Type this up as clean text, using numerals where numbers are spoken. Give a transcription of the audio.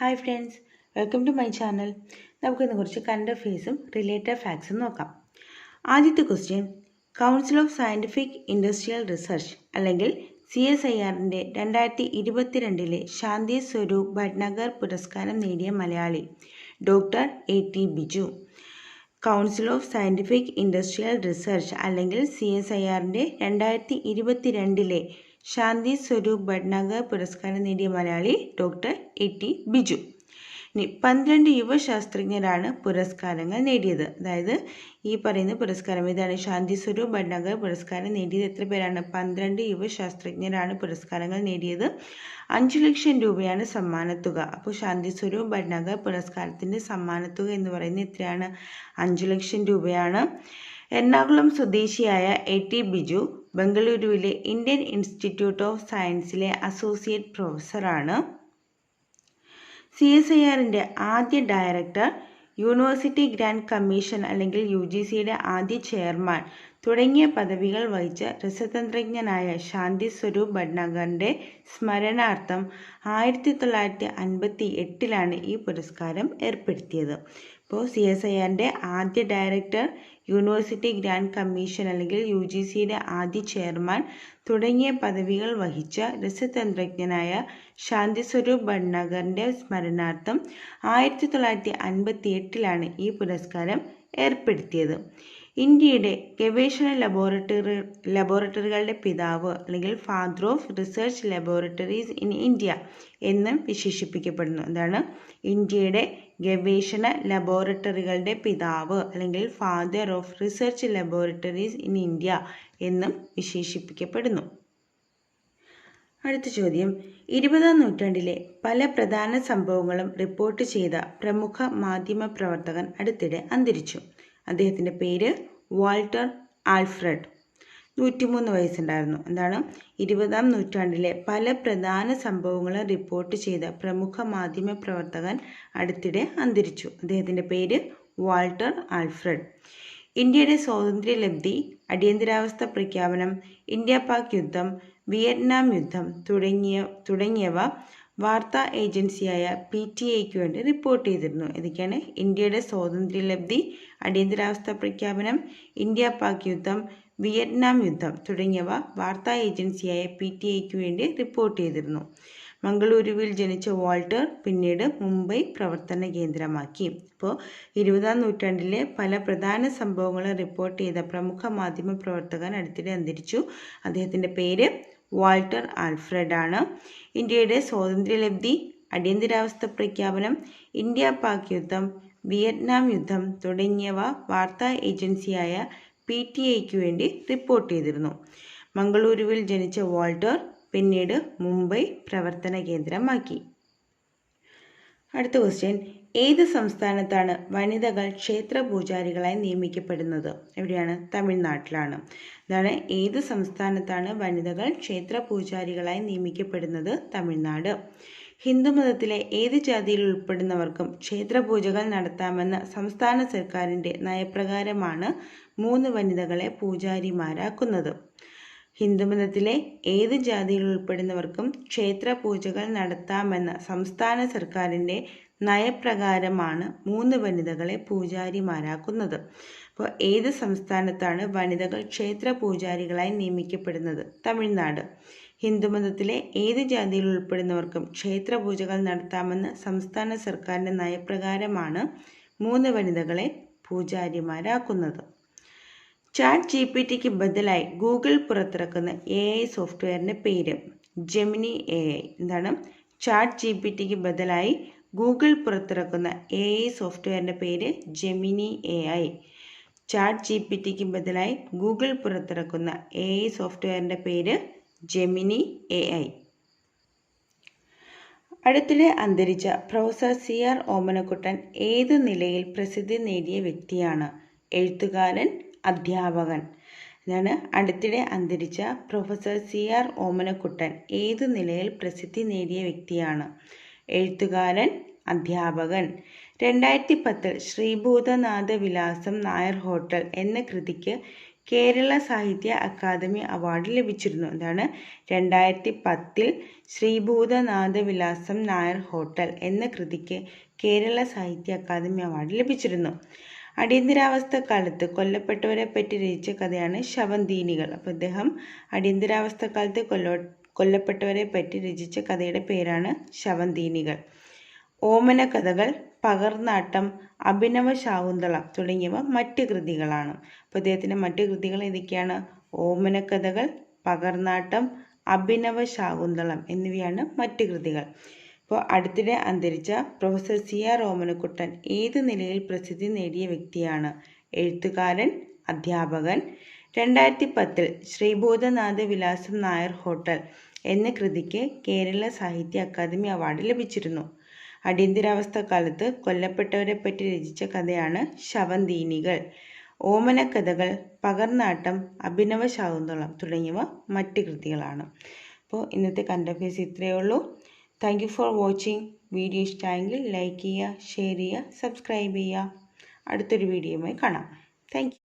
Hi friends, welcome to my channel. നമുക്കിന്ന് കുറച്ച് current അഫെയർസും റിലേറ്റഡ് ഫാക്ട്സും നോക്കാം. ആദ്യത്തെ question, council of scientific industrial research അല്ലെങ്കിൽ CSIRന്റെ 2022 ശാന്തി സ്വരൂപ് ഭട്നഗർ പുരസ്കാരം നേടിയ Malayali doctor A.T. Biju. Council of scientific industrial research അല്ലെങ്കിൽ CSIRന്റെ 2022 ശാന്തി സ്വരൂപ് ഭട്നഗർ പുരസ്കാരം നേടിയ മലയാളി ഡോക്ടർ A.T. ബിജു. ഇനി 12 യുവശാസ്ത്രജ്ഞരാണ് പുരസ്കാരങ്ങൾ നേടിയത്. അതായത് ഈ പറയുന്ന പുരസ്കാരം ഇതാണ്, ശാന്തി സ്വരൂപ് ഭട്നഗർ പുരസ്കാരം നേടിയത് എത്ര പേരാണ്? 12 യുവശാസ്ത്രജ്ഞരാണ് പുരസ്കാരങ്ങൾ നേടിയത്. 5 ലക്ഷം രൂപയാണ് സമ്മാനത്തുക. അപ്പോൾ ശാന്തി സ്വരൂപ് ഭട്നഗർ പുരസ്കാരത്തിൻ്റെ സമ്മാനത്തുക എന്ന് പറയുന്നത് എത്രയാണ്? 5 ലക്ഷം രൂപയാണ്. എറണാകുളം സ്വദേശിയായ A.T. ബിജു ബംഗളൂരുവിലെ ഇന്ത്യൻ ഇൻസ്റ്റിറ്റ്യൂട്ട് ഓഫ് സയൻസിലെ അസോസിയേറ്റ് പ്രൊഫസറാണ്. CSIRന്റെ ആദ്യ ഡയറക്ടർ, യൂണിവേഴ്സിറ്റി ഗ്രാന്റ് കമ്മീഷൻ അല്ലെങ്കിൽ UGCയുടെ ആദ്യ ചെയർമാൻ തുടങ്ങിയ പദവികൾ വഹിച്ച രസതന്ത്രജ്ഞനായ ശാന്തി സ്വരൂപ് ഭട്നഗറിന്റെ സ്മരണാർത്ഥം 1958 ഈ പുരസ്കാരം ഏർപ്പെടുത്തിയത്. അപ്പോൾ CSIRന്റെ ആദ്യ ഡയറക്ടർ, യൂണിവേഴ്സിറ്റി ഗ്രാന്റ് കമ്മീഷൻ അല്ലെങ്കിൽ UGCയുടെ ആദ്യ ചെയർമാൻ തുടങ്ങിയ പദവികൾ വഹിച്ച രസതന്ത്രജ്ഞനായ ശാന്തി സ്വരൂപ് ഭട്നഗറിന്റെ സ്മരണാർത്ഥം 1958 ഈ പുരസ്കാരം ഏർപ്പെടുത്തിയത്. ഇന്ത്യയുടെ ഗവേഷണ ലബോറട്ടറികളുടെ പിതാവ് അല്ലെങ്കിൽ father of research laboratories in India എന്നും വിശേഷിപ്പിക്കപ്പെടുന്നു. എന്താണ്? ഇന്ത്യയുടെ ഗവേഷണ ലബോറട്ടറികളുടെ പിതാവ് അല്ലെങ്കിൽ father of research laboratories in India എന്നും വിശേഷിപ്പിക്കപ്പെടുന്നു. അടുത്ത ചോദ്യം, 20-ാം നൂറ്റാണ്ടിലെ പല പ്രധാന സംഭവങ്ങളും റിപ്പോർട്ട് ചെയ്ത പ്രമുഖ മാധ്യമ പ്രവർത്തകൻ അടുത്തിടെ അന്തരിച്ചു. അദ്ദേഹത്തിൻ്റെ പേര് വാൾട്ടർ ആൽഫ്രഡ്. 103 വയസ്സുണ്ടായിരുന്നു. എന്താണ്? 20-ാം നൂറ്റാണ്ടിലെ പല പ്രധാന സംഭവങ്ങളും റിപ്പോർട്ട് ചെയ്ത പ്രമുഖ മാധ്യമ പ്രവർത്തകൻ അടുത്തിടെ അന്തരിച്ചു. അദ്ദേഹത്തിൻ്റെ പേര് വാൾട്ടർ ആൽഫ്രഡ്. ഇന്ത്യയുടെ സ്വാതന്ത്ര്യലബ്ധി, അടിയന്തരാവസ്ഥ പ്രഖ്യാപനം, ഇന്ത്യ പാക് യുദ്ധം, വിയറ്റ്നാം യുദ്ധം തുടങ്ങിയവ വാർത്താ ഏജൻസിയായ PTIക്ക് വേണ്ടി റിപ്പോർട്ട് ചെയ്തിരുന്നു. ഇതൊക്കെയാണ് ഇന്ത്യയുടെ സ്വാതന്ത്ര്യലബ്ധി, അടിയന്തരാവസ്ഥ പ്രഖ്യാപനം, ഇന്ത്യ പാക് യുദ്ധം, വിയറ്റ്നാം യുദ്ധം തുടങ്ങിയവ വാർത്താ ഏജൻസിയായ PTIക്ക് വേണ്ടി റിപ്പോർട്ട് ചെയ്തിരുന്നു. മംഗളൂരുവിൽ ജനിച്ച വാൾട്ടർ പിന്നീട് മുംബൈ പ്രവർത്തന കേന്ദ്രമാക്കി. അപ്പോൾ 20-ാം നൂറ്റാണ്ടിലെ പല പ്രധാന സംഭവങ്ങളും റിപ്പോർട്ട് ചെയ്ത പ്രമുഖ മാധ്യമ പ്രവർത്തകൻ അടുത്തിടെ അന്തരിച്ചു. അദ്ദേഹത്തിൻ്റെ പേര് വാൾട്ടർ ആൽഫ്രഡ് ആണ്. ഇന്ത്യയുടെ സ്വാതന്ത്ര്യലബ്ധി, അടിയന്തരാവസ്ഥ പ്രഖ്യാപനം, ഇന്ത്യ പാക് യുദ്ധം, വിയറ്റ്നാം യുദ്ധം തുടങ്ങിയവ വാർത്താ ഏജൻസിയായ PTIക്ക് വേണ്ടി റിപ്പോർട്ട് ചെയ്തിരുന്നു. മംഗളൂരുവിൽ ജനിച്ച വാൾട്ടർ പിന്നീട് മുംബൈ പ്രവർത്തന കേന്ദ്രമാക്കി. അടുത്ത ക്വസ്റ്റ്യൻ, ഏത് സംസ്ഥാനത്താണ് വനിതകൾ ക്ഷേത്ര പൂജാരികളായി നിയമിക്കപ്പെടുന്നത്? എവിടെയാണ്? തമിഴ്നാട്ടിലാണ്. അതാണ്, ഏത് സംസ്ഥാനത്താണ് വനിതകൾ ക്ഷേത്ര പൂജാരികളായി നിയമിക്കപ്പെടുന്നത്? തമിഴ്നാട്. ഹിന്ദുമതത്തിലെ ഏത് ജാതിയിൽ ഉൾപ്പെടുന്നവർക്കും ക്ഷേത്രപൂജകൾ നടത്താമെന്ന സംസ്ഥാന സർക്കാരിൻ്റെ നയപ്രകാരമാണ് 3 വനിതകളെ പൂജാരിമാരാക്കുന്നത്. ഹിന്ദുമതത്തിലെ ഏത് ജാതിയിൽ ഉൾപ്പെടുന്നവർക്കും ക്ഷേത്ര പൂജകൾ നടത്താമെന്ന സംസ്ഥാന സർക്കാരിൻ്റെ നയപ്രകാരമാണ് 3 വനിതകളെ പൂജാരിമാരാക്കുന്നത്. അപ്പോൾ ഏത് സംസ്ഥാനത്താണ് വനിതകൾ ക്ഷേത്ര പൂജാരികളായി നിയമിക്കപ്പെടുന്നത്? തമിഴ്നാട്. ഹിന്ദുമതത്തിലെ ഏത് ജാതിയിൽ ഉൾപ്പെടുന്നവർക്കും ക്ഷേത്ര പൂജകൾ നടത്താമെന്ന സംസ്ഥാന സർക്കാരിൻ്റെ നയപ്രകാരമാണ് 3 വനിതകളെ പൂജാരിമാരാക്കുന്നത്. ChatGPTക്ക് ബദലായി ഗൂഗിൾ പുറത്തിറക്കുന്ന AI സോഫ്റ്റ്വെയറിൻ്റെ പേര്? Gemini AI. എന്താണ്? ChatGPTക്ക് ബദലായി ഗൂഗിൾ പുറത്തിറക്കുന്ന AI സോഫ്റ്റ്വെയറിൻ്റെ പേര് ജെമിനി AI. ChatGPTക്ക് ബദലായി ഗൂഗിൾ പുറത്തിറക്കുന്ന AI സോഫ്റ്റ്വെയറിൻ്റെ പേര് ജെമിനി AI. അടുത്തിടെ അന്തരിച്ച പ്രൊഫസർ CR ഓമനക്കുട്ടൻ ഏത് നിലയിൽ പ്രസിദ്ധി നേടിയ വ്യക്തിയാണ്? എഴുത്തുകാരൻ, അധ്യാപകൻ. ഇതാണ്, അടുത്തിടെ അന്തരിച്ച പ്രൊഫസർ CR ഓമനക്കുട്ടൻ ഏത് നിലയിൽ പ്രസിദ്ധി നേടിയ വ്യക്തിയാണ്? എഴുത്തുകാരൻ, അധ്യാപകൻ. 2010 ശ്രീഭൂതനാഥ വിലാസം നായർ ഹോട്ടൽ എന്ന കൃതിക്ക് കേരള സാഹിത്യ അക്കാദമി അവാർഡ് ലഭിച്ചിരുന്നു. എന്താണ്? 2010 ശ്രീഭൂതനാഥ വിലാസം നായർ ഹോട്ടൽ എന്ന കൃതിക്ക് കേരള സാഹിത്യ അക്കാദമി അവാർഡ് ലഭിച്ചിരുന്നു. അടിയന്തരാവസ്ഥ കാലത്ത് കൊല്ലപ്പെട്ടവരെ പറ്റി രചിച്ച കഥയാണ് ശവന്തീനികൾ. അപ്പോൾ ഇദ്ദേഹം അടിയന്തരാവസ്ഥ കാലത്ത് കൊല്ലപ്പെട്ടവരെ പറ്റി രചിച്ച കഥയുടെ പേരാണ് ശവന്തീനികൾ. ഓമന കഥകൾ, പകർന്നാട്ടം, അഭിനവ ശാകുന്തളം തുടങ്ങിയവ മറ്റ് കൃതികളാണ്. അപ്പോൾ ഇദ്ദേഹത്തിൻ്റെ മറ്റ് കൃതികൾ ഏതൊക്കെയാണ്? ഓമന കഥകൾ, പകർന്നാട്ടം, അഭിനവ ശാകുന്തളം എന്നിവയാണ് മറ്റ് കൃതികൾ. അപ്പോൾ അടുത്തിടെ അന്തരിച്ച പ്രൊഫസർ CR ഓമനക്കുട്ടൻ ഏത് നിലയിൽ പ്രസിദ്ധി നേടിയ വ്യക്തിയാണ്? എഴുത്തുകാരൻ, അധ്യാപകൻ. 2010 ശ്രീഭൂതനാഥ വിലാസം നായർ ഹോട്ടൽ എന്ന കൃതിക്ക് കേരള സാഹിത്യ അക്കാദമി അവാർഡ് ലഭിച്ചിരുന്നു. അടിയന്തരാവസ്ഥ കാലത്ത് കൊല്ലപ്പെട്ടവരെ പറ്റി രചിച്ച കഥയാണ് ശവന്തീനികൾ. ഓമനക്കഥകൾ, പകർന്നാട്ടം, അഭിനവ ശാകുന്തളം തുടങ്ങിയവ മറ്റ് കൃതികളാണ്. അപ്പോൾ ഇന്നത്തെ കറണ്ട് അഫയേഴ്സ് ഇത്രയേ ഉള്ളൂ. Thank you for watching. Video ഇഷ്ടമായെങ്കിൽ ലൈക്ക് ചെയ്യുക, ഷെയർ ചെയ്യുക, സബ്സ്ക്രൈബ് ചെയ്യുക. അടുത്തൊരു വീഡിയോയുമായി കാണാം. Thank you.